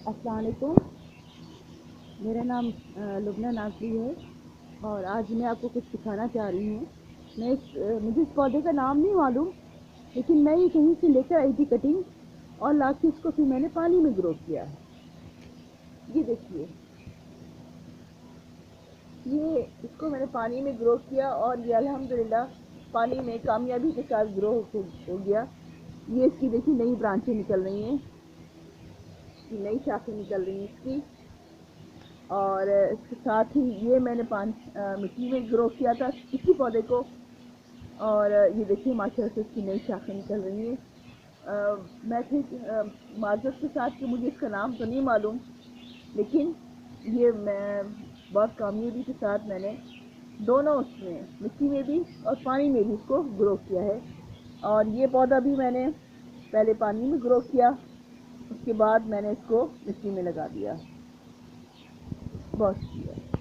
السلام علیکم، میرا نام لبنہ ناصری ہے اور آج میں آپ کو کچھ سکھانا چاہ رہی ہوں۔ مجھے اس پودے کا نام نہیں معلوم، لیکن میں یہ کہیں سے لے کر آئی تھی کٹنگ، اور لا کے اس کو پھر میں نے پانی میں گرو کیا ہے۔ یہ دیکھیے، یہ اس کو میں نے پانی میں گرو کیا اور یہ الحمدللہ پانی میں کامیابی کے ساتھ گرو ہو گیا۔ یہ اس کی دیکھیے نئی برانچیں نکل رہی ہیں، نئی شاخیں نکل رہی ہیں اس کی، اور اس کے ساتھ ہی یہ میں نے مٹی میں گرو کیا تھا اسی پودے کو، اور یہ دیکھیے ماشاءاللہ سے اس کی نئی شاخیں نکل رہی ہیں۔ میں معذرت کے ساتھ کہ مجھے اس کا نام تو نہیں معلوم، لیکن یہ میں بہت کامیابی کے ساتھ میں نے دونوں اس میں مٹی میں بھی اور پانی میں بھی اس کو گرو کیا ہے۔ اور یہ پودا بھی میں نے پہلے پانی میں گرو کیا، اس کے بعد میں نے اس کو مٹی میں لگا دیا۔ بہت شکریہ۔